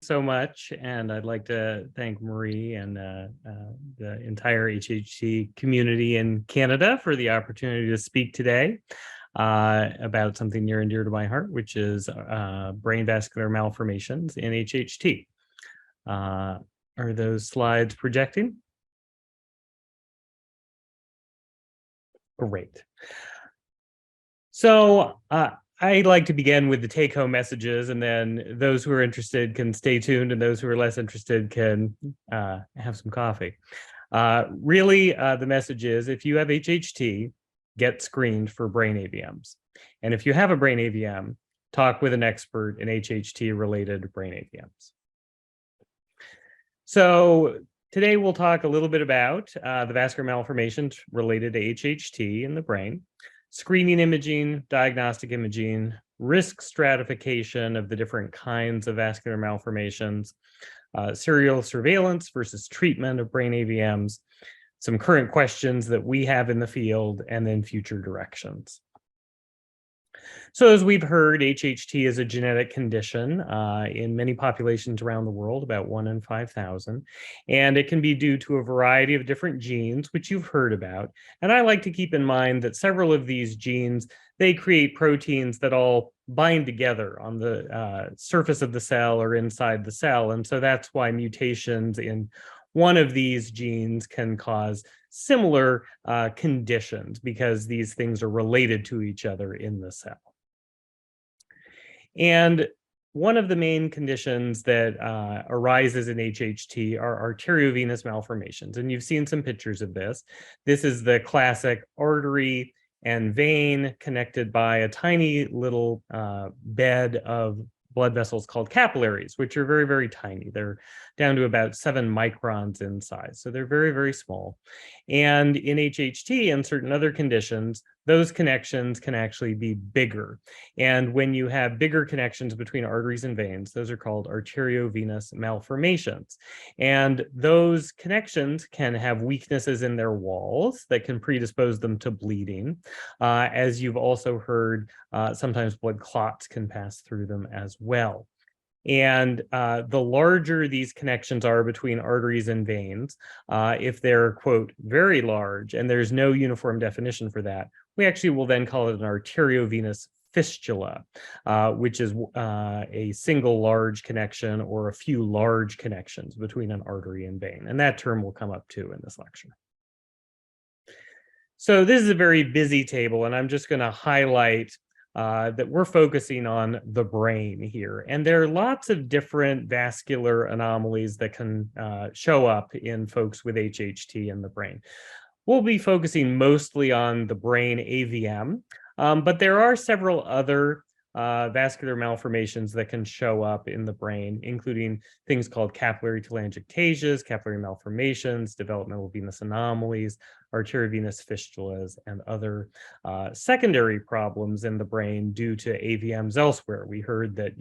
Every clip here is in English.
So much, and I'd like to thank Marie and the entire HHT community in Canada for the opportunity to speak today about something near and dear to my heart, which is brain vascular malformations in HHT. Are those slides projecting? Great. So I like to begin with the take-home messages, and then those who are interested can stay tuned, and those who are less interested can have some coffee. Really, the message is, if you have HHT, get screened for brain AVMs. And if you have a brain AVM, talk with an expert in HHT-related brain AVMs. So today we'll talk a little bit about the vascular malformations related to HHT in the brain, screening imaging, diagnostic imaging, risk stratification of the different kinds of vascular malformations, serial surveillance versus treatment of brain AVMs, some current questions that we have in the field, and then future directions. So as we've heard, HHT is a genetic condition in many populations around the world, about 1 in 5,000, and it can be due to a variety of different genes, which you've heard about. And I like to keep in mind that several of these genes, they create proteins that all bind together on the surface of the cell or inside the cell. And so that's why mutations in one of these genes can cause similar conditions, because these things are related to each other in the cell. And one of the main conditions that arises in HHT are arteriovenous malformations. And you've seen some pictures of this. This is the classic artery and vein connected by a tiny little bed of blood vessels called capillaries, which are very, very tiny. They're down to about 7 microns in size. So they're very, very small. And in HHT and certain other conditions, those connections can actually be bigger. And when you have bigger connections between arteries and veins, those are called arteriovenous malformations. And those connections can have weaknesses in their walls that can predispose them to bleeding. As you've also heard, sometimes blood clots can pass through them as well. And the larger these connections are between arteries and veins, if they're, quote, very large, and there's no uniform definition for that, we actually will then call it an arteriovenous fistula, which is a single large connection or a few large connections between an artery and vein. And that term will come up too in this lecture. So this is a very busy table, and I'm just going to highlight that we're focusing on the brain here. And there are lots of different vascular anomalies that can show up in folks with HHT in the brain. We'll be focusing mostly on the brain AVM, but there are several other vascular malformations that can show up in the brain, including things called capillary telangiectasias, capillary malformations, developmental venous anomalies, arteriovenous fistulas, and other secondary problems in the brain due to AVMs elsewhere. We heard that,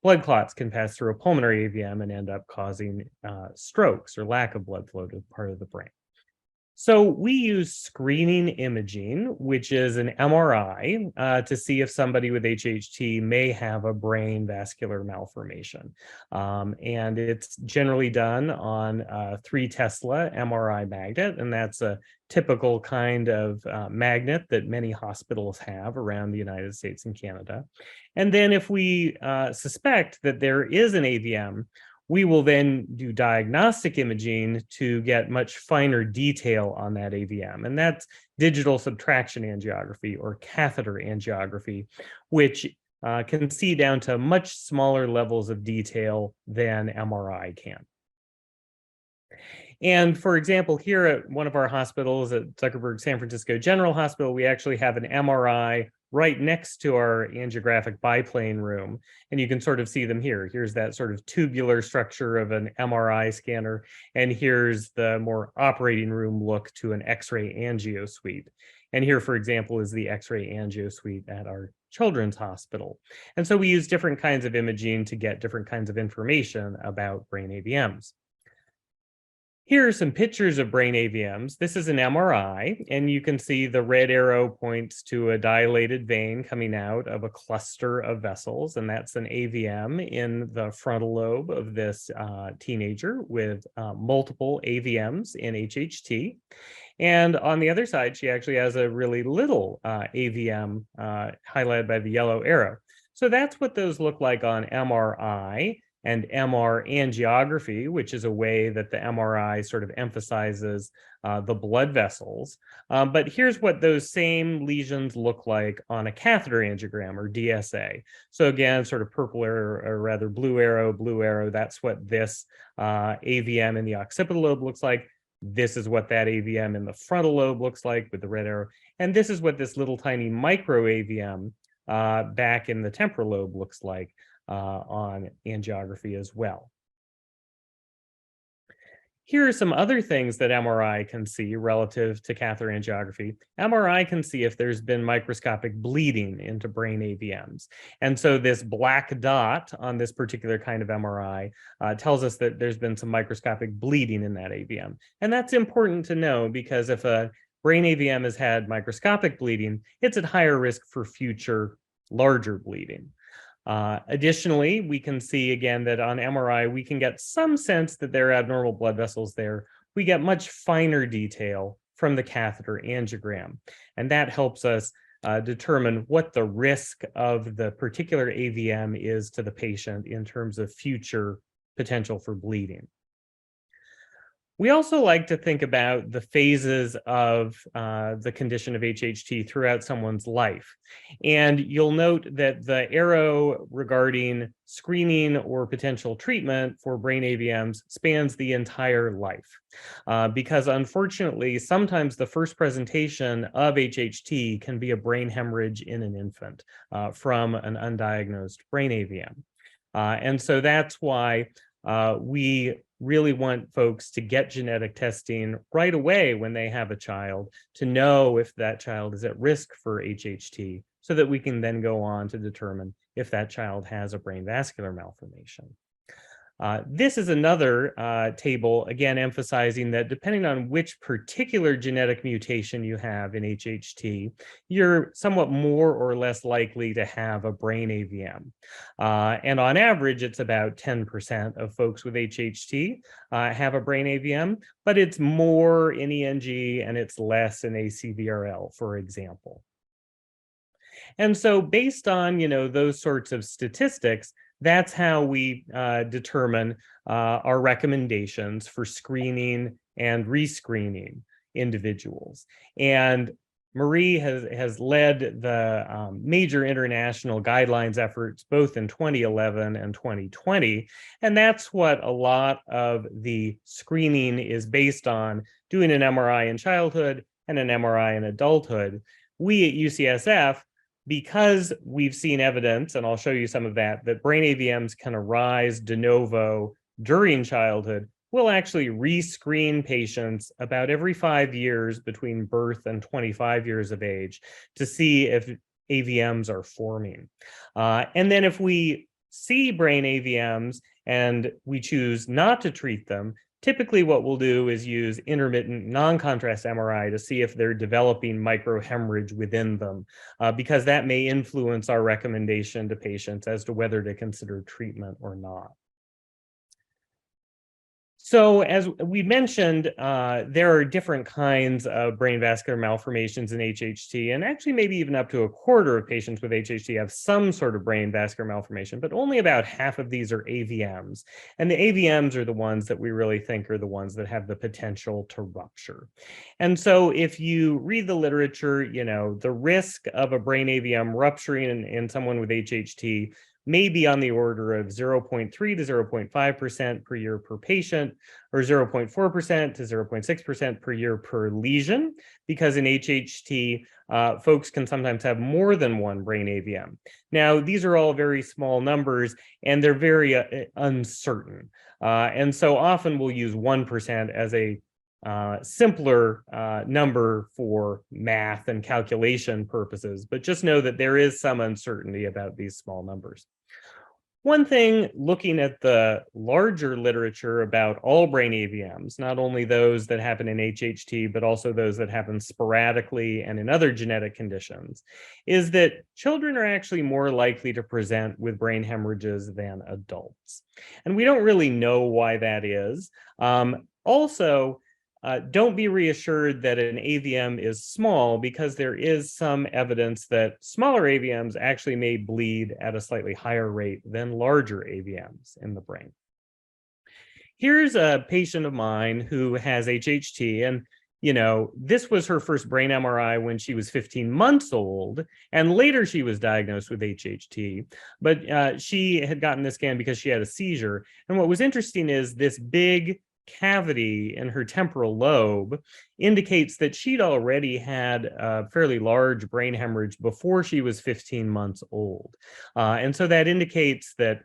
blood clots can pass through a pulmonary AVM and end up causing strokes or lack of blood flow to part of the brain. So we use screening imaging, which is an MRI, to see if somebody with HHT may have a brain vascular malformation. And it's generally done on a 3 Tesla MRI magnet, and that's a typical kind of magnet that many hospitals have around the United States and Canada. And then if we suspect that there is an AVM, we will then do diagnostic imaging to get much finer detail on that AVM. And that's digital subtraction angiography or catheter angiography, which can see down to much smaller levels of detail than MRI can. And for example, here at one of our hospitals at Zuckerberg San Francisco General Hospital, we actually have an MRI right next to our angiographic biplane room. And you can sort of see them here. Here's that sort of tubular structure of an MRI scanner. And here's the more operating room look to an X-ray angio suite. And here, for example, is the X-ray angio suite at our children's hospital. And so we use different kinds of imaging to get different kinds of information about brain AVMs. Here are some pictures of brain AVMs. This is an MRI, and you can see the red arrow points to a dilated vein coming out of a cluster of vessels, and that's an AVM in the frontal lobe of this teenager with multiple AVMs in HHT. And on the other side, she actually has a really little AVM highlighted by the yellow arrow. So that's what those look like on MRI and MR angiography, which is a way that the MRI sort of emphasizes the blood vessels. But here's what those same lesions look like on a catheter angiogram or DSA. So again, sort of purple arrow, or rather blue arrow, that's what this AVM in the occipital lobe looks like. This is what that AVM in the frontal lobe looks like with the red arrow. And this is what this little tiny micro AVM back in the temporal lobe looks like on angiography as well. Here are some other things that MRI can see relative to catheter angiography. MRI can see if there's been microscopic bleeding into brain AVMs. And so this black dot on this particular kind of MRI tells us that there's been some microscopic bleeding in that AVM. And that's important to know because if a brain AVM has had microscopic bleeding, it's at higher risk for future larger bleeding. Additionally, we can see again that on MRI, we can get some sense that there are abnormal blood vessels there. We get much finer detail from the catheter angiogram, and that helps us determine what the risk of the particular AVM is to the patient in terms of future potential for bleeding. We also like to think about the phases of the condition of HHT throughout someone's life. And you'll note that the arrow regarding screening or potential treatment for brain AVMs spans the entire life. Because unfortunately, sometimes the first presentation of HHT can be a brain hemorrhage in an infant from an undiagnosed brain AVM. And so that's why we really want folks to get genetic testing right away when they have a child to know if that child is at risk for HHT so that we can then go on to determine if that child has a brain vascular malformation. This is another table, again, emphasizing that depending on which particular genetic mutation you have in HHT, you're somewhat more or less likely to have a brain AVM. And on average, it's about 10% of folks with HHT have a brain AVM, but it's more in ENG and it's less in ACVRL, for example. And so based on, those sorts of statistics, that's how we determine our recommendations for screening and rescreening individuals. And Marie has led the major international guidelines efforts both in 2011 and 2020. And that's what a lot of the screening is based on, doing an MRI in childhood and an MRI in adulthood. We at UCSF, because we've seen evidence, and I'll show you some of that brain AVMs can arise de novo during childhood, we'll actually rescreen patients about every 5 years between birth and 25 years of age to see if AVMs are forming. And then if we see brain AVMs and we choose not to treat them, typically what we'll do is use intermittent non-contrast MRI to see if they're developing microhemorrhage within them, because that may influence our recommendation to patients as to whether to consider treatment or not. So as we mentioned, there are different kinds of brain vascular malformations in HHT, and actually maybe even up to a quarter of patients with HHT have some sort of brain vascular malformation, but only about half of these are AVMs. And the AVMs are the ones that we really think are the ones that have the potential to rupture. And so if you read the literature, the risk of a brain AVM rupturing in someone with HHT may be on the order of 0.3 to 0.5% per year per patient, or 0.4% to 0.6% per year per lesion, because in HHT, folks can sometimes have more than one brain AVM. Now, these are all very small numbers, and they're very uncertain. And so often we'll use 1% as a simpler number for math and calculation purposes, but just know that there is some uncertainty about these small numbers. One thing, looking at the larger literature about all brain AVMs, not only those that happen in HHT, but also those that happen sporadically and in other genetic conditions, is that children are actually more likely to present with brain hemorrhages than adults. And we don't really know why that is. Don't be reassured that an AVM is small, because there is some evidence that smaller AVMs actually may bleed at a slightly higher rate than larger AVMs in the brain. Here's a patient of mine who has HHT, and this was her first brain MRI when she was 15 months old, and later she was diagnosed with HHT, but she had gotten this scan because she had a seizure. And what was interesting is this big cavity in her temporal lobe indicates that she'd already had a fairly large brain hemorrhage before she was 15 months old. And so that indicates that,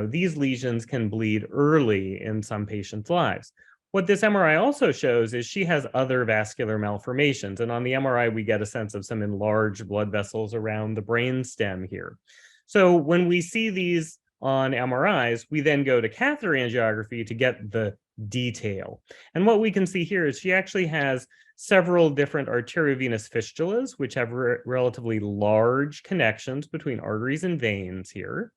these lesions can bleed early in some patients' lives. What this MRI also shows is she has other vascular malformations. And on the MRI, we get a sense of some enlarged blood vessels around the brain stem here. So when we see these on MRIs, we then go to catheter angiography to get the detail. And what we can see here is she actually has several different arteriovenous fistulas, which have relatively large connections between arteries and veins here.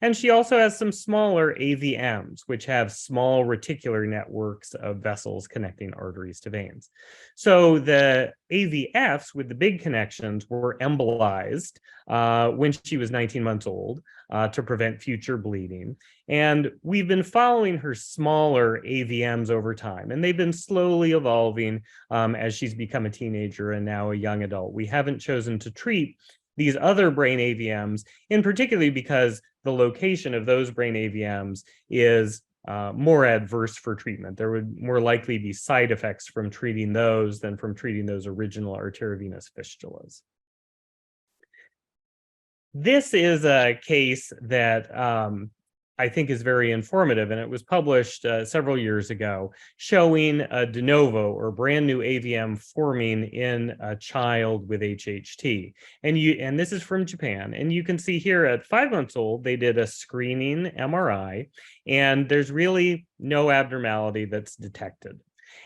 And she also has some smaller AVMs, which have small reticular networks of vessels connecting arteries to veins. So the AVFs with the big connections were embolized when she was 19 months old to prevent future bleeding. And we've been following her smaller AVMs over time, and they've been slowly evolving as she's become a teenager and now a young adult. We haven't chosen to treat these other brain AVMs, in particular because the location of those brain AVMs is more adverse for treatment. There would more likely be side effects from treating those than from treating those original arteriovenous fistulas. This is a case that I think is very informative, and it was published several years ago, showing a de novo or brand new AVM forming in a child with HHT. And this is from Japan. And you can see here at 5 months old, they did a screening MRI, and there's really no abnormality that's detected.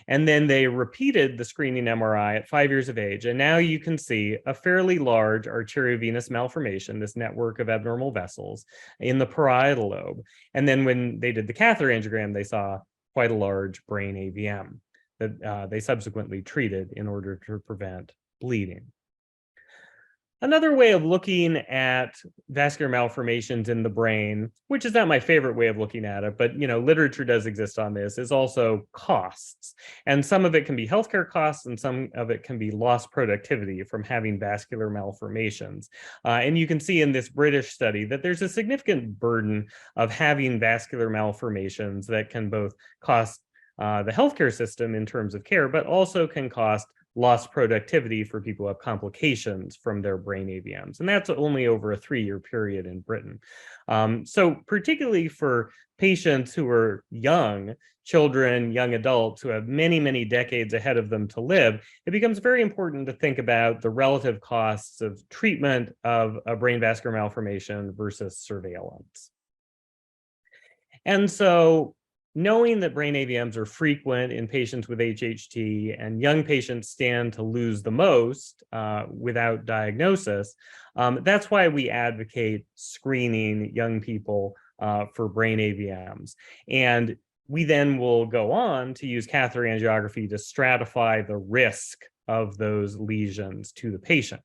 And then they repeated the screening MRI at 5 years of age. And now you can see a fairly large arteriovenous malformation, this network of abnormal vessels in the parietal lobe. And then when they did the catheter angiogram, they saw quite a large brain AVM that they subsequently treated in order to prevent bleeding. Another way of looking at vascular malformations in the brain, which is not my favorite way of looking at it, but literature does exist on this, is also costs. And some of it can be healthcare costs, and some of it can be lost productivity from having vascular malformations. And you can see in this British study that there's a significant burden of having vascular malformations that can both cost the healthcare system in terms of care, but also can cost lost productivity for people who have complications from their brain AVMs. And that's only over a 3-year period in Britain. So particularly for patients who are young, children, young adults who have many, many decades ahead of them to live, it becomes very important to think about the relative costs of treatment of a brain vascular malformation versus surveillance. And so knowing that brain AVMs are frequent in patients with HHT and young patients stand to lose the most without diagnosis, that's why we advocate screening young people for brain AVMs. And we then will go on to use catheter angiography to stratify the risk of those lesions to the patient.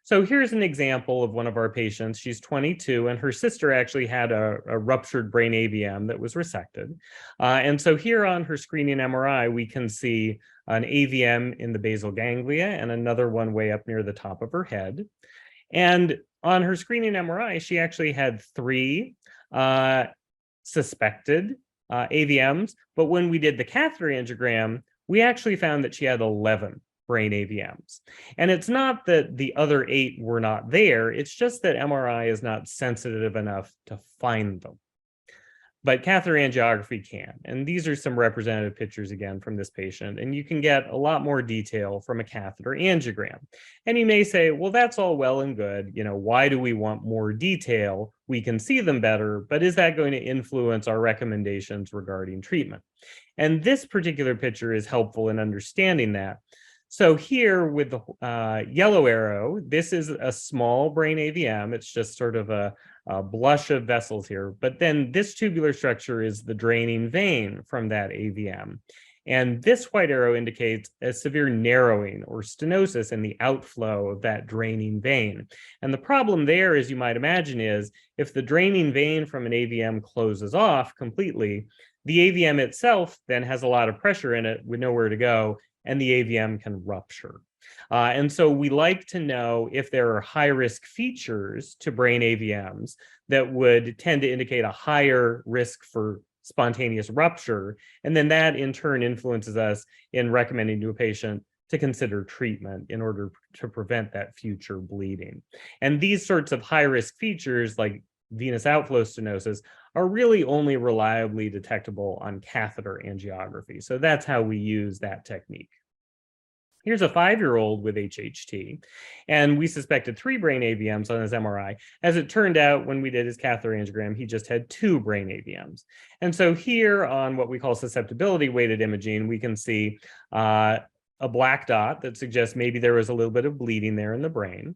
So here's an example of one of our patients. She's 22, and her sister actually had a ruptured brain AVM that was resected. And so here on her screening MRI, we can see an AVM in the basal ganglia and another one way up near the top of her head. And on her screening MRI, she actually had 3 suspected AVMs. But when we did the catheter angiogram, we actually found that she had 11 brain AVMs. And it's not that the other 8 were not there, it's just that MRI is not sensitive enough to find them. but catheter angiography can. And these are some representative pictures again from this patient. And you can get a lot more detail from a catheter angiogram. And you may say, well, that's all well and good. You know, why do we want more detail? We can see them better, but is that going to influence our recommendations regarding treatment? And this particular picture is helpful in understanding that. So here with the yellow arrow, this is a small brain AVM. It's just sort of a blush of vessels here. But then this tubular structure is the draining vein from that AVM. And this white arrow indicates a severe narrowing or stenosis in the outflow of that draining vein. And the problem there, as you might imagine, is if the draining vein from an AVM closes off completely, the AVM itself then has a lot of pressure in it with nowhere to go, and the AVM can rupture. And so we like to know if there are high-risk features to brain AVMs that would tend to indicate a higher risk for spontaneous rupture. And then that in turn influences us in recommending to a patient to consider treatment in order to prevent that future bleeding. And these sorts of high-risk features like venous outflow stenosis are really only reliably detectable on catheter angiography. So that's how we use that technique. Here's a 5-year-old with HHT, and we suspected 3 brain AVMs on his MRI. As it turned out, when we did his catheter angiogram, he just had 2 brain AVMs. And so here on what we call susceptibility weighted imaging, we can see a black dot that suggests maybe there was a little bit of bleeding there in the brain.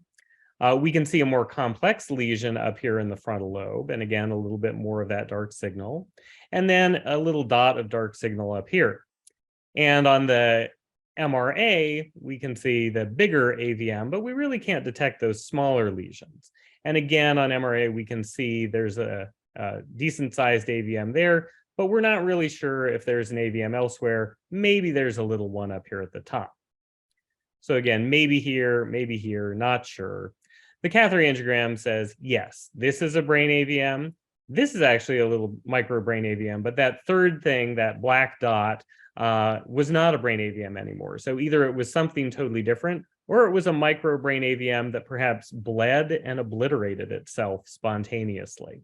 We can see a more complex lesion up here in the frontal lobe, and again, a little bit more of that dark signal, and then a little dot of dark signal up here. And on the MRA, we can see the bigger AVM, but we really can't detect those smaller lesions. And again, on MRA, we can see there's a decent sized AVM there, but we're not really sure if there's an AVM elsewhere. Maybe there's a little one up here at the top. So again, maybe here, not sure. The catheter angiogram says, yes, this is a brain AVM. This is actually a little microbrain AVM, but that third thing, that black dot, was not a brain AVM anymore. So either it was something totally different, or it was a microbrain AVM that perhaps bled and obliterated itself spontaneously.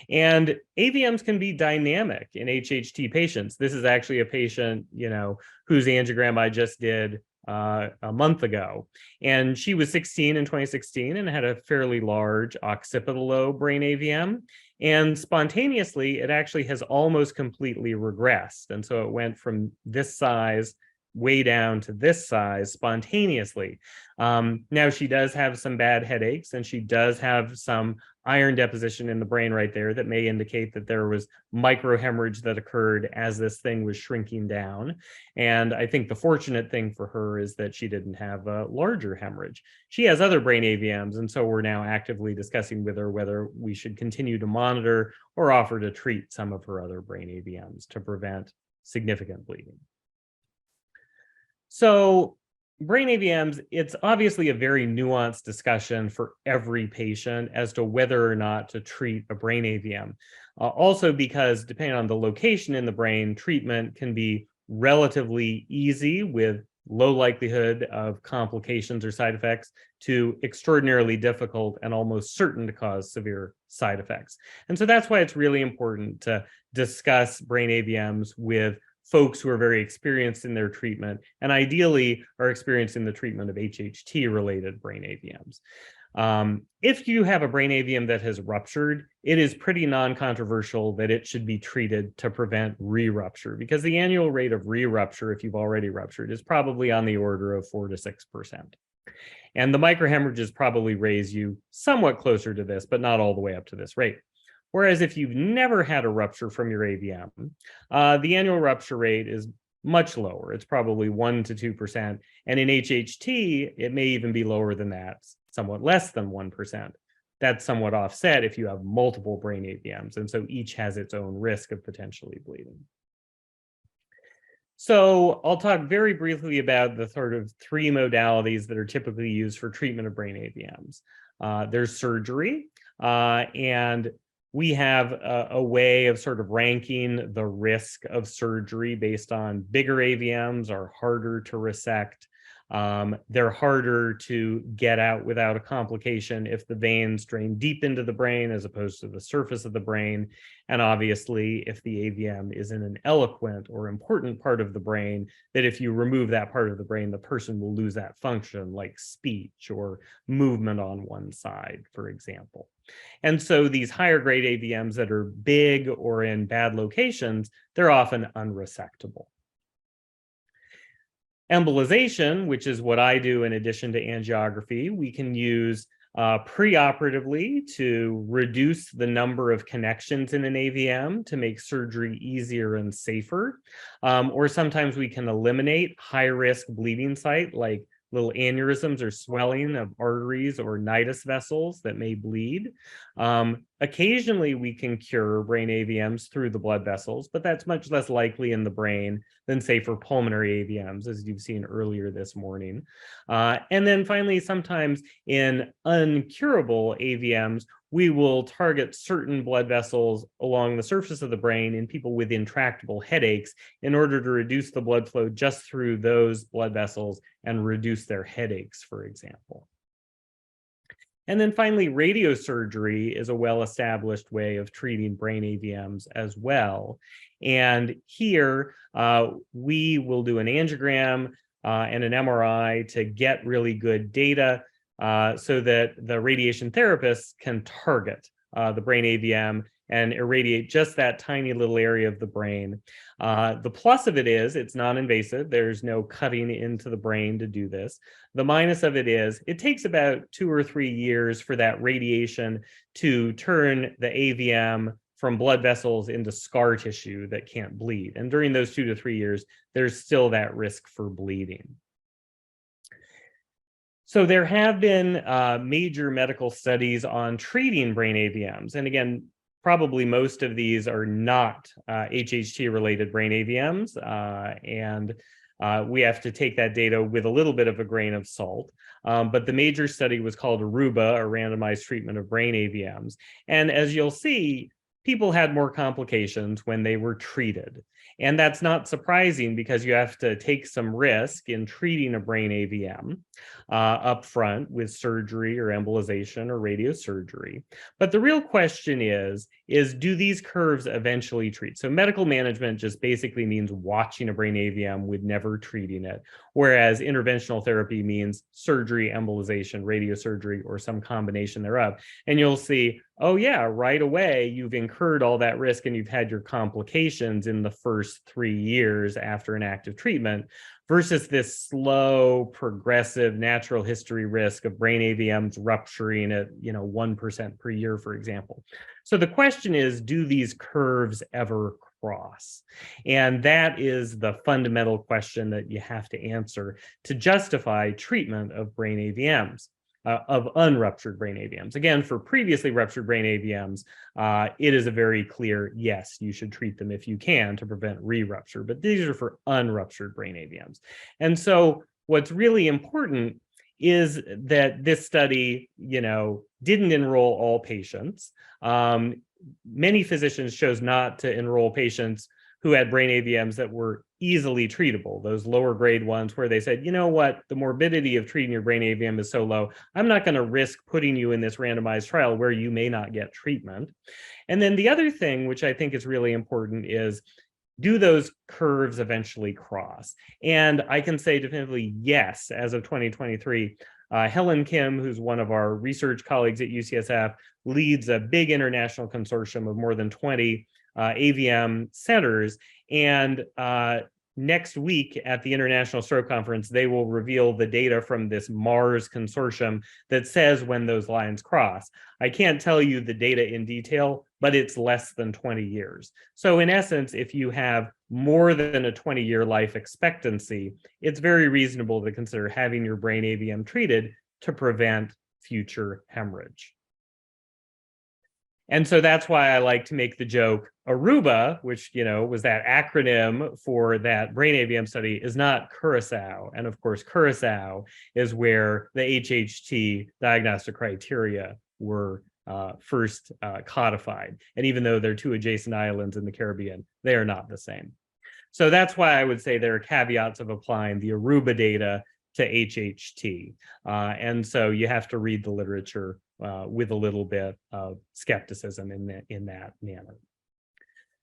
And AVMs can be dynamic in HHT patients. This is actually a patient, whose angiogram I just did a month ago. And she was 16 in 2016 and had a fairly large occipital lobe brain AVM. And spontaneously, it actually has almost completely regressed. And so it went from this size way down to this size spontaneously. Now she does have some bad headaches, and she does have some iron deposition in the brain right there that may indicate that there was microhemorrhage that occurred as this thing was shrinking down. And I think the fortunate thing for her is that she didn't have a larger hemorrhage. She has other brain AVMs, and so we're now actively discussing with her whether we should continue to monitor or offer to treat some of her other brain AVMs to prevent significant bleeding. So brain AVMs, it's obviously a very nuanced discussion for every patient as to whether or not to treat a brain AVM. Also because depending on the location in the brain, treatment can be relatively easy with low likelihood of complications or side effects to extraordinarily difficult and almost certain to cause severe side effects. And so that's why it's really important to discuss brain AVMs with folks who are very experienced in their treatment and ideally are experienced in the treatment of HHT-related brain AVMs. If you have a brain AVM that has ruptured, it is pretty non-controversial that it should be treated to prevent re-rupture, because the annual rate of re-rupture, if you've already ruptured, is probably on the order of 4 to 6%. And the microhemorrhages probably raise you somewhat closer to this, but not all the way up to this rate. Whereas if you've never had a rupture from your AVM, the annual rupture rate is much lower. It's probably 1 to 2%. And in HHT, it may even be lower than that, somewhat less than 1%. That's somewhat offset if you have multiple brain AVMs. And so each has its own risk of potentially bleeding. So I'll talk very briefly about the sort of 3 modalities that are typically used for treatment of brain AVMs. There's surgery, and we have a way of sort of ranking the risk of surgery based on bigger AVMs are harder to resect. They're harder to get out without a complication if the veins drain deep into the brain as opposed to the surface of the brain. And obviously, if the AVM is in an eloquent or important part of the brain, that if you remove that part of the brain, the person will lose that function, like speech or movement on one side, for example. And so these higher grade AVMs that are big or in bad locations, they're often unresectable. Embolization, which is what I do in addition to angiography, we can use preoperatively to reduce the number of connections in an AVM to make surgery easier and safer. Or sometimes we can eliminate high-risk bleeding site like little aneurysms or swelling of arteries or nidus vessels that may bleed. Occasionally, we can cure brain AVMs through the blood vessels, but that's much less likely in the brain than, say, for pulmonary AVMs, as you've seen earlier this morning. And then finally, sometimes in uncurable AVMs, we will target certain blood vessels along the surface of the brain in people with intractable headaches in order to reduce the blood flow just through those blood vessels and reduce their headaches, for example. And then finally, radiosurgery is a well-established way of treating brain AVMs as well. And here, we will do an angiogram and an MRI to get really good data so that the radiation therapists can target the brain AVM and irradiate just that tiny little area of the brain. The plus of it is it's non-invasive. There's no cutting into the brain to do this. The minus of it is it takes about 2 or 3 years for that radiation to turn the AVM from blood vessels into scar tissue that can't bleed. And during those 2 to 3 years, there's still that risk for bleeding. So there have been major medical studies on treating brain AVMs. And again, probably most of these are not HHT-related brain AVMs, and we have to take that data with a little bit of a grain of salt. But the major study was called Aruba, a randomized treatment of brain AVMs. And as you'll see, people had more complications when they were treated. And that's not surprising because you have to take some risk in treating a brain AVM up front with surgery or embolization or radiosurgery. But the real question is do these curves eventually treat? So medical management just basically means watching a brain AVM with never treating it, whereas interventional therapy means surgery, embolization, radiosurgery, or some combination thereof. And you'll see, oh yeah, right away, you've incurred all that risk and you've had your complications in the first 3 years after an active treatment versus this slow, progressive natural history risk of brain AVMs rupturing at 1% per year, for example. So the question is, do these curves ever cross? And that is the fundamental question that you have to answer to justify treatment of brain AVMs. Of unruptured brain AVMs. Again, for previously ruptured brain AVMs, it is a very clear, yes, you should treat them if you can to prevent re-rupture, but these are for unruptured brain AVMs. And so what's really important is that this study, didn't enroll all patients. Many physicians chose not to enroll patients who had brain AVMs that were easily treatable, those lower grade ones where they said, you know what, the morbidity of treating your brain AVM is so low, I'm not going to risk putting you in this randomized trial where you may not get treatment. And then the other thing, which I think is really important, is do those curves eventually cross? And I can say definitively yes, as of 2023. Helen Kim, who's one of our research colleagues at UCSF, leads a big international consortium of more than 20 AVM centers. And next week at the International Stroke Conference, they will reveal the data from this MARS consortium that says when those lines cross. I can't tell you the data in detail, but it's less than 20 years. So in essence, if you have more than a 20-year life expectancy, it's very reasonable to consider having your brain AVM treated to prevent future hemorrhage. And so that's why I like to make the joke, Aruba, which, was that acronym for that brain AVM study, is not Curacao. And of course, Curacao is where the HHT diagnostic criteria were first codified. And even though they're 2 adjacent islands in the Caribbean, they are not the same. So that's why I would say there are caveats of applying the Aruba data to HHT. And so you have to read the literature with a little bit of skepticism in that manner.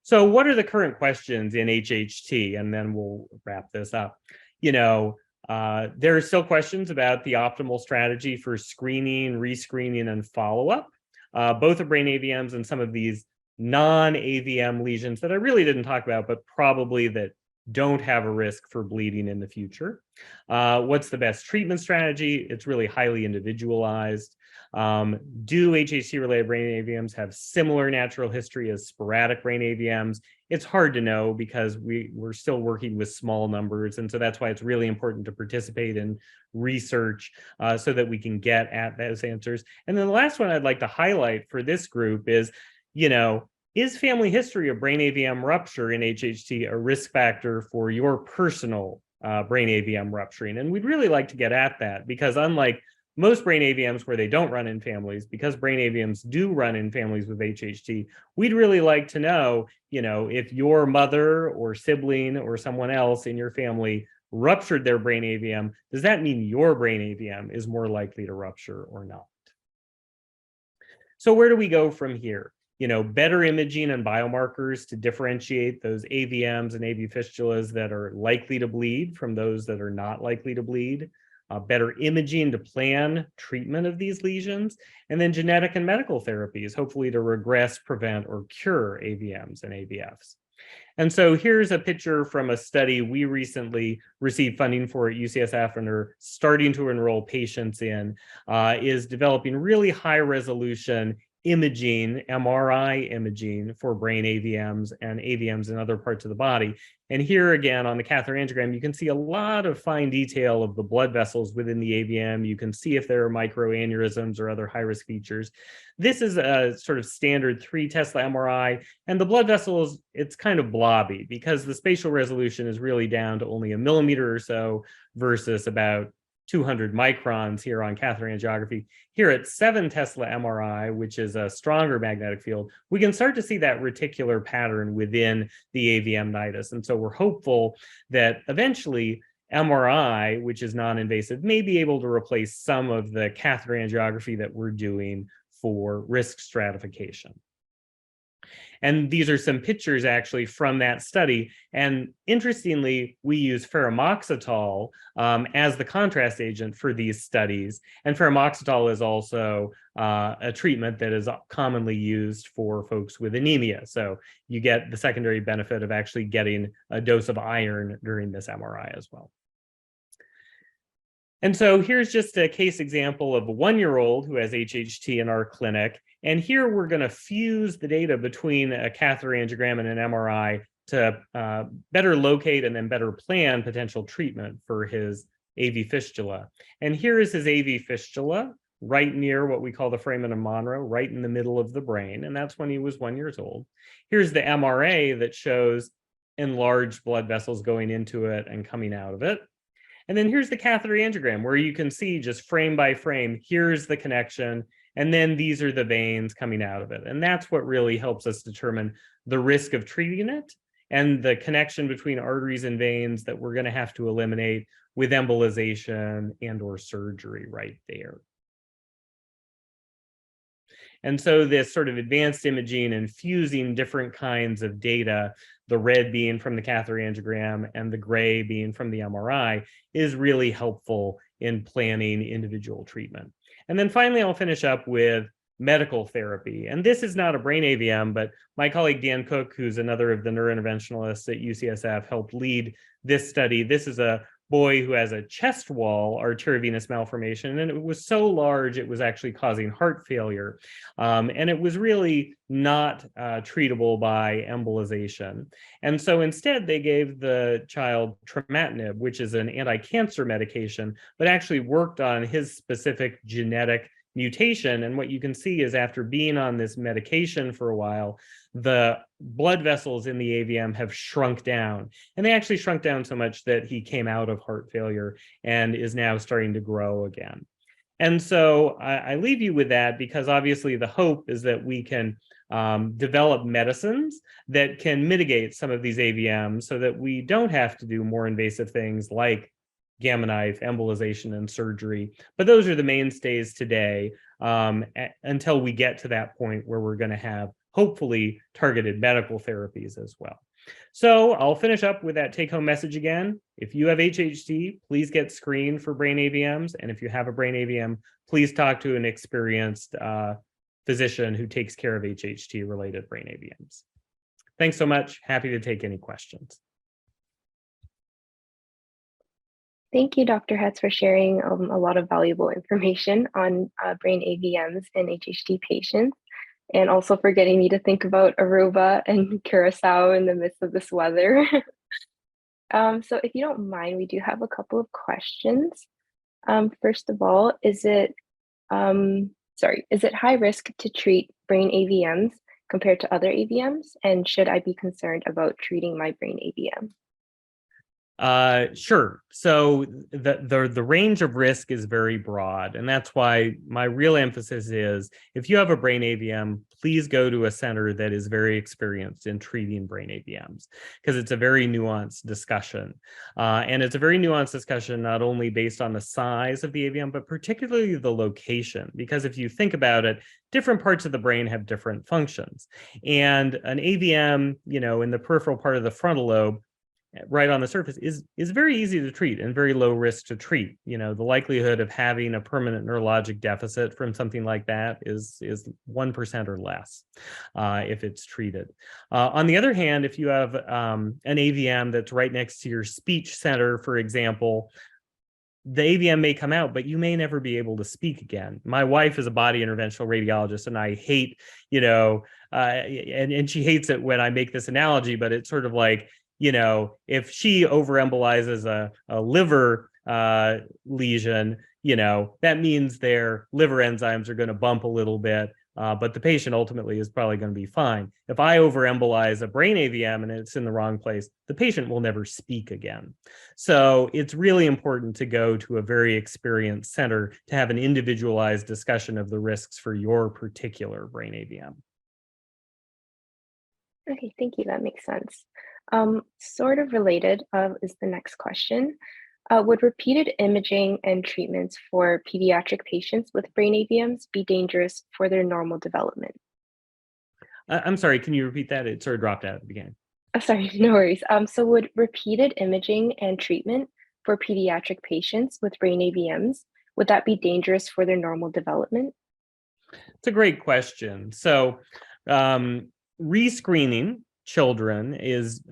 So what are the current questions in HHT? And then we'll wrap this up. There are still questions about the optimal strategy for screening, rescreening, and follow-up, both of brain AVMs and some of these non-AVM lesions that I really didn't talk about, but probably that don't have a risk for bleeding in the future. What's the best treatment strategy? It's really highly individualized. Do HHT-related brain AVMs have similar natural history as sporadic brain AVMs? It's hard to know because we're still working with small numbers. And so that's why it's really important to participate in research so that we can get at those answers. And then the last one I'd like to highlight for this group is, is family history of brain AVM rupture in HHT a risk factor for your personal brain AVM rupturing? And we'd really like to get at that because unlike most brain AVMs where they don't run in families, because brain AVMs do run in families with HHT, we'd really like to know, if your mother or sibling or someone else in your family ruptured their brain AVM, does that mean your brain AVM is more likely to rupture or not? So where do we go from here? Better imaging and biomarkers to differentiate those AVMs and AV fistulas that are likely to bleed from those that are not likely to bleed. Better imaging to plan treatment of these lesions, and then genetic and medical therapies, hopefully to regress, prevent, or cure AVMs and AVFs. And so here's a picture from a study we recently received funding for at UCSF and are starting to enroll patients in, is developing really high resolution imaging, MRI imaging for brain AVMs and AVMs in other parts of the body. And here again on the catheter angiogram, you can see a lot of fine detail of the blood vessels within the AVM. You can see if there are microaneurysms or other high-risk features. This is a sort of standard 3 Tesla MRI, and the blood vessels, it's kind of blobby because the spatial resolution is really down to only 1 millimeter or so versus about 200 microns here on catheter angiography. Here at 7 Tesla MRI, which is a stronger magnetic field, we can start to see that reticular pattern within the AVM nidus. And so we're hopeful that eventually MRI, which is non-invasive, may be able to replace some of the catheter angiography that we're doing for risk stratification. And these are some pictures actually from that study. And interestingly, we use ferumoxytol as the contrast agent for these studies. And ferumoxytol is also a treatment that is commonly used for folks with anemia. So you get the secondary benefit of actually getting a dose of iron during this MRI as well. And so here's just a case example of a 1-year-old who has HHT in our clinic. And here we're going to fuse the data between a catheter angiogram and an MRI to better locate and then better plan potential treatment for his AV fistula. And here is his AV fistula, right near what we call the foramen of Monro, right in the middle of the brain. And that's when he was 1 year old. Here's the MRA that shows enlarged blood vessels going into it and coming out of it. And then here's the catheter angiogram where you can see just frame by frame, here's the connection, and then these are the veins coming out of it. And that's what really helps us determine the risk of treating it and the connection between arteries and veins that we're going to have to eliminate with embolization and or surgery right there. And so this sort of advanced imaging and fusing different kinds of data, the red being from the catheter angiogram and the gray being from the MRI, is really helpful in planning individual treatment. And then finally, I'll finish up with medical therapy. And this is not a brain AVM, but my colleague Dan Cook, who's another of the neurointerventionalists at UCSF, helped lead this study. This is a boy who has a chest wall arteriovenous malformation, and it was so large it was actually causing heart failure. And it was really not treatable by embolization. And so instead they gave the child trametinib, which is an anti-cancer medication, but actually worked on his specific genetic mutation. And what you can see is after being on this medication for a while, the blood vessels in the AVM have shrunk down. And they actually shrunk down so much that he came out of heart failure and is now starting to grow again. And so I leave you with that because obviously the hope is that we can develop medicines that can mitigate some of these AVMs so that we don't have to do more invasive things like gamma knife, embolization, and surgery. But those are the mainstays today until we get to that point where we're going to have, hopefully, targeted medical therapies as well. So I'll finish up with that take-home message again. If you have HHT, please get screened for brain AVMs. And if you have a brain AVM, please talk to an experienced physician who takes care of HHT-related brain AVMs. Thanks so much. Happy to take any questions. Thank you, Dr. Hetts, for sharing a lot of valuable information on brain AVMs in HHT patients, and also for getting me to think about Aruba and Curacao in the midst of this weather. So if you don't mind, we do have a couple of questions. First of all, is it high risk to treat brain AVMs compared to other AVMs? And should I be concerned about treating my brain AVM? Sure. So the range of risk is very broad, and that's why my real emphasis is if you have a brain AVM, please go to a center that is very experienced in treating brain AVMs, because it's a very nuanced discussion. And it's a very nuanced discussion not only based on the size of the AVM, but particularly the location, because if you think about it, different parts of the brain have different functions. And an AVM, in the peripheral part of the frontal lobe, right on the surface is very easy to treat and very low risk to treat. The likelihood of having a permanent neurologic deficit from something like that is 1% or less if it's treated. On the other hand, if you have an AVM that's right next to your speech center, for example, the AVM may come out, but you may never be able to speak again. My wife is a body interventional radiologist, and I hate, and she hates it when I make this analogy, but it's sort of like, if she overembolizes a liver lesion, that means their liver enzymes are going to bump a little bit, but the patient ultimately is probably going to be fine. If I overembolize a brain AVM and it's in the wrong place, the patient will never speak again. So it's really important to go to a very experienced center to have an individualized discussion of the risks for your particular brain AVM. Okay, thank you. That makes sense. Sort of related is the next question. Would repeated imaging and treatments for pediatric patients with brain AVMs be dangerous for their normal development? I'm sorry, can you repeat that? It sort of dropped out at the beginning. Oh, sorry, no worries. So would repeated imaging and treatment for pediatric patients with brain AVMs, would that be dangerous for their normal development? It's a great question. So rescreening children is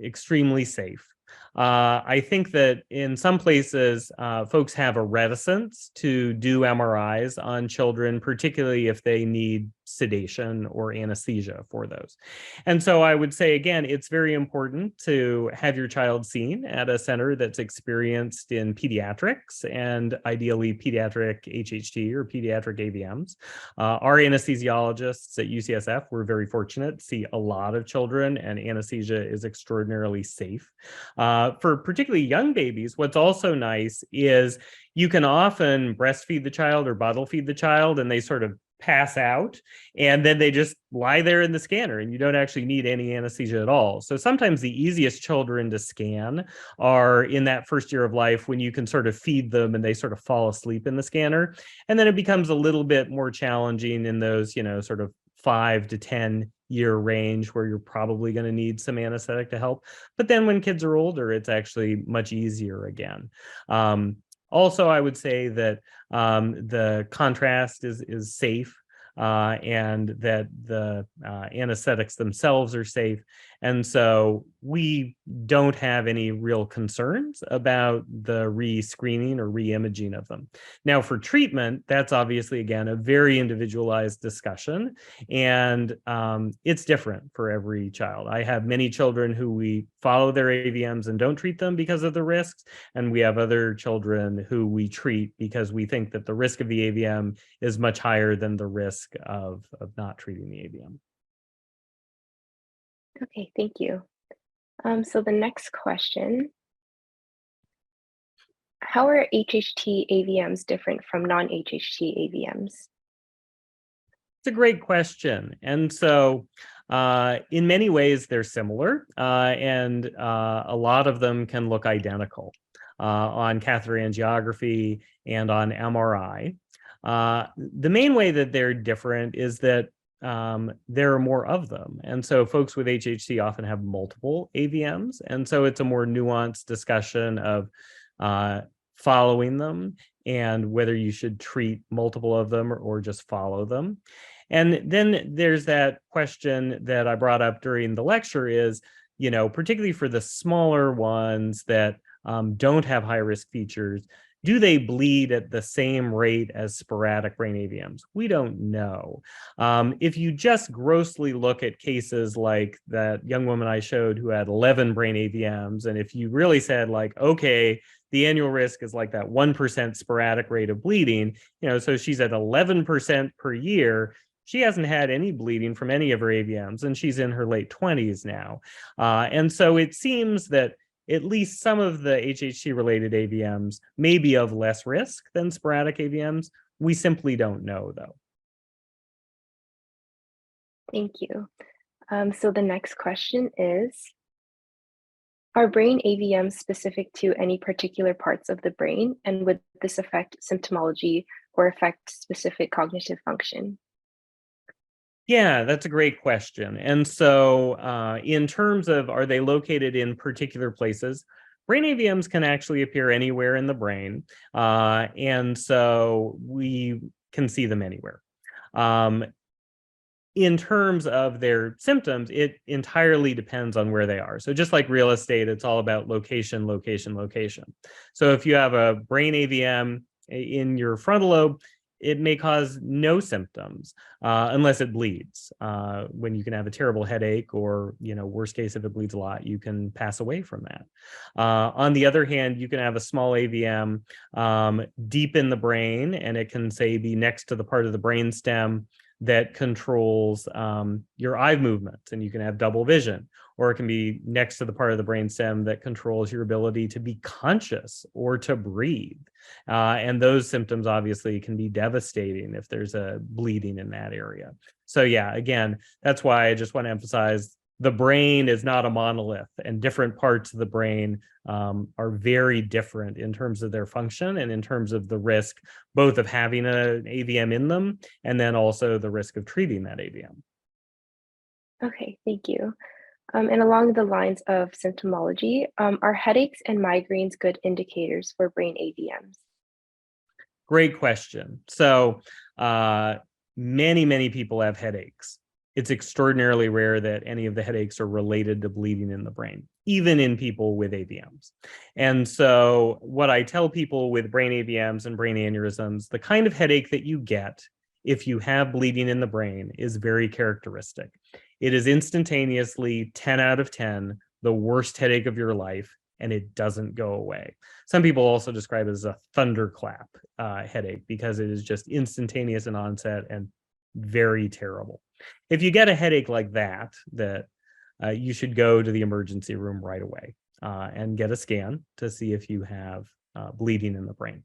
extremely safe. I think that in some places, folks have a reticence to do MRIs on children, particularly if they need sedation or anesthesia for those. And so I would say, again, it's very important to have your child seen at a center that's experienced in pediatrics and ideally pediatric HHT or pediatric AVMs. Our anesthesiologists at UCSF, we're very fortunate to see a lot of children, and anesthesia is extraordinarily safe. For particularly young babies, what's also nice is you can often breastfeed the child or bottle feed the child, and they sort of pass out, and then they just lie there in the scanner, and you don't actually need any anesthesia at all. So sometimes the easiest children to scan are in that first year of life, when you can sort of feed them and they sort of fall asleep in the scanner. And then it becomes a little bit more challenging in those, sort of 5 to 10 year range where you're probably going to need some anesthetic to help. But then when kids are older, it's actually much easier again. Also, I would say that the contrast is safe, and that the anesthetics themselves are safe. And so we don't have any real concerns about the re-screening or re-imaging of them. Now, for treatment, that's obviously, again, a very individualized discussion, and it's different for every child. I have many children who we follow their AVMs and don't treat them because of the risks, and we have other children who we treat because we think that the risk of the AVM is much higher than the risk of not treating the AVM. Okay, thank you. So the next question, how are HHT AVMs different from non-HHT AVMs? It's a great question. And so in many ways, they're similar, and a lot of them can look identical. on catheter angiography and on MRI. The main way that they're different is that there are more of them. And so folks with HHT often have multiple AVMs. And so it's a more nuanced discussion of following them and whether you should treat multiple of them or just follow them. And then there's that question that I brought up during the lecture is, particularly for the smaller ones that don't have high risk features, do they bleed at the same rate as sporadic brain AVMs? We don't know. If you just grossly look at cases like that young woman I showed who had 11 brain AVMs, and if you really said like, okay, the annual risk is like that 1% sporadic rate of bleeding, so she's at 11% per year, she hasn't had any bleeding from any of her AVMs, and she's in her late 20s now. And so it seems that at least some of the HHT-related AVMs may be of less risk than sporadic AVMs. We simply don't know, though. Thank you. So the next question is, are brain AVMs specific to any particular parts of the brain, and would this affect symptomology or affect specific cognitive function? Yeah, that's a great question. And so in terms of are they located in particular places, brain AVMs can actually appear anywhere in the brain. And so we can see them anywhere. In terms of their symptoms, it entirely depends on where they are. So just like real estate, it's all about location, location, location. So if you have a brain AVM in your frontal lobe, it may cause no symptoms unless it bleeds. When you can have a terrible headache, or worst case, if it bleeds a lot, you can pass away from that. On the other hand, you can have a small AVM deep in the brain, and it can say be next to the part of the brain stem that controls your eye movements, and you can have double vision, or it can be next to the part of the brainstem that controls your ability to be conscious or to breathe. And those symptoms obviously can be devastating if there's a bleeding in that area. So yeah, again, that's why I just want to emphasize the brain is not a monolith, and different parts of the brain are very different in terms of their function and in terms of the risk, both of having an AVM in them and then also the risk of treating that AVM. Okay, thank you. And along the lines of symptomology, are headaches and migraines good indicators for brain AVMs? Great question. So many, many people have headaches. It's extraordinarily rare that any of the headaches are related to bleeding in the brain, even in people with AVMs. And so what I tell people with brain AVMs and brain aneurysms, the kind of headache that you get if you have bleeding in the brain is very characteristic. It is instantaneously 10 out of 10, the worst headache of your life, and it doesn't go away. Some people also describe it as a thunderclap headache because it is just instantaneous in onset and very terrible. If you get a headache like that, you should go to the emergency room right away and get a scan to see if you have bleeding in the brain.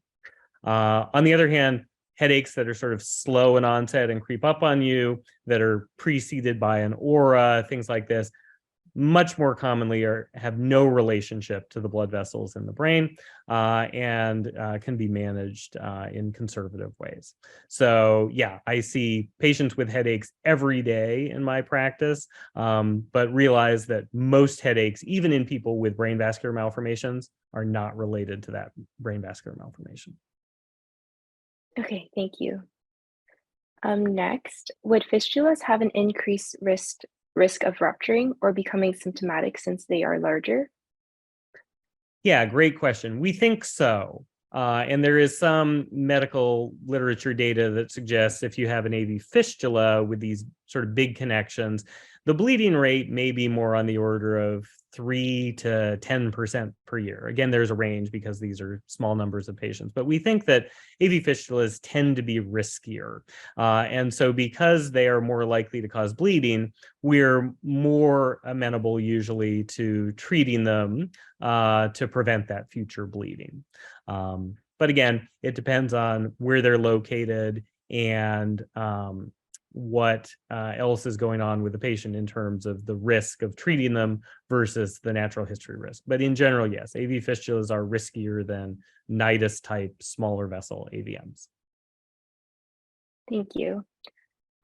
On the other hand, headaches that are sort of slow in onset and creep up on you, that are preceded by an aura, things like this, much more commonly have no relationship to the blood vessels in the brain and can be managed in conservative ways. So yeah, I see patients with headaches every day in my practice, but realize that most headaches, even in people with brain vascular malformations, are not related to that brain vascular malformation. Okay, thank you. Next, would fistulas have an increased risk of rupturing or becoming symptomatic since they are larger? Yeah, great question. We think so. And there is some medical literature data that suggests if you have an AV fistula with these sort of big connections, the bleeding rate may be more on the order of 3 to 10% per year. Again, there's a range because these are small numbers of patients, but we think that AV fistulas tend to be riskier. And so because they are more likely to cause bleeding, we're more amenable usually to treating them to prevent that future bleeding. But again, it depends on where they're located and what else is going on with the patient in terms of the risk of treating them versus the natural history risk. But in general, yes, AV fistulas are riskier than nidus type smaller vessel AVMs. Thank you.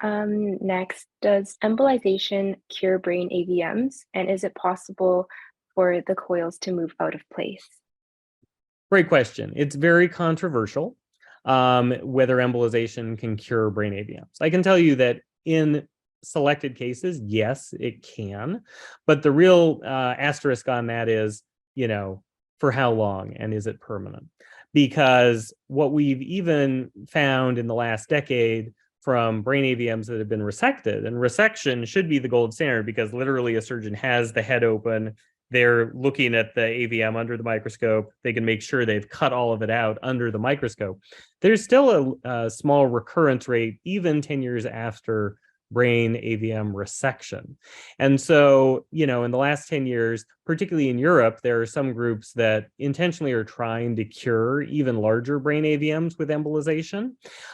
Next, does embolization cure brain AVMs, and is it possible for the coils to move out of place? Great question. It's very controversial whether embolization can cure brain AVMs. I can tell you that in selected cases, yes, it can. But the real asterisk on that is, for how long and is it permanent? Because what we've even found in the last decade from brain AVMs that have been resected, and resection should be the gold standard because literally a surgeon has the head open, they're looking at the AVM under the microscope, they can make sure they've cut all of it out under the microscope. There's still a small recurrence rate even 10 years after brain AVM resection. And so, in the last 10 years, particularly in Europe, there are some groups that intentionally are trying to cure even larger brain AVMs with embolization.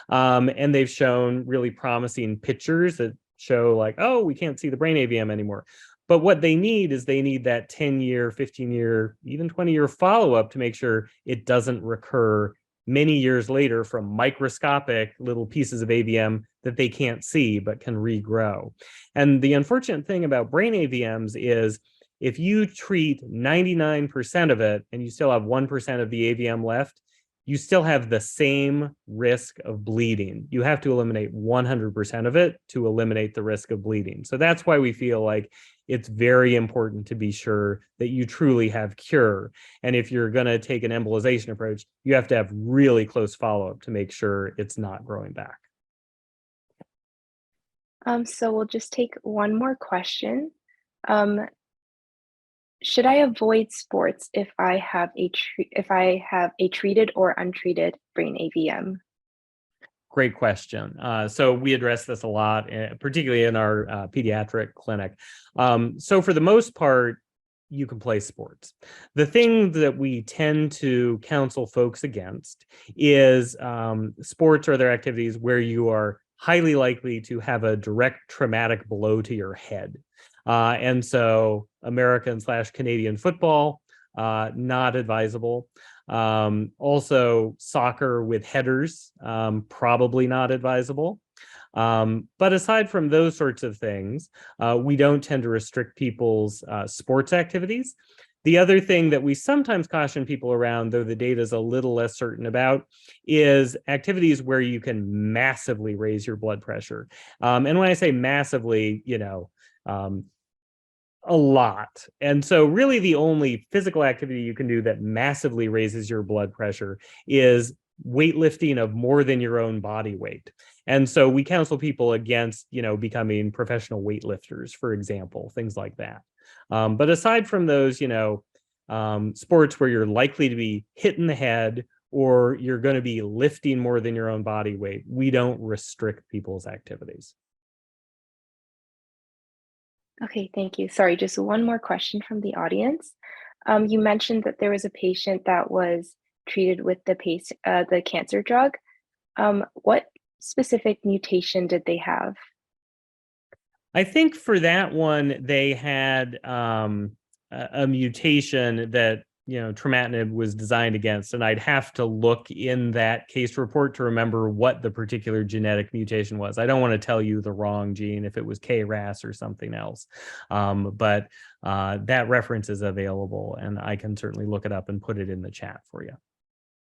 And they've shown really promising pictures that show like, oh, we can't see the brain AVM anymore. But what they need is they need that 10-year, 15-year, even 20-year follow-up to make sure it doesn't recur many years later from microscopic little pieces of AVM that they can't see but can regrow. And the unfortunate thing about brain AVMs is if you treat 99% of it and you still have 1% of the AVM left, you still have the same risk of bleeding. You have to eliminate 100% of it to eliminate the risk of bleeding. So that's why we feel like it's very important to be sure that you truly have cure. And if you're going to take an embolization approach, you have to have really close follow-up to make sure it's not growing back. So we'll just take one more question. Should I avoid sports if I have a treated or untreated brain AVM? Great question. So we address this a lot, particularly in our pediatric clinic. So for the most part, you can play sports. The thing that we tend to counsel folks against is sports or other activities where you are highly likely to have a direct traumatic blow to your head. And so American/Canadian football, not advisable. Also soccer with headers, probably not advisable. But aside from those sorts of things, we don't tend to restrict people's sports activities. The other thing that we sometimes caution people around, though the data is a little less certain about, is activities where you can massively raise your blood pressure. And when I say massively, a lot. And so really the only physical activity you can do that massively raises your blood pressure is weightlifting of more than your own body weight. And so we counsel people against, becoming professional weightlifters, for example, things like that. But aside from those, sports where you're likely to be hit in the head or you're going to be lifting more than your own body weight, we don't restrict people's activities. Okay, thank you. Sorry, just one more question from the audience. You mentioned that there was a patient that was treated with the cancer drug. What specific mutation did they have? I think for that one, they had a mutation that trametinib was designed against, and I'd have to look in that case report to remember what the particular genetic mutation was. I don't want to tell you the wrong gene if it was KRAS or something else, but that reference is available, and I can certainly look it up and put it in the chat for you.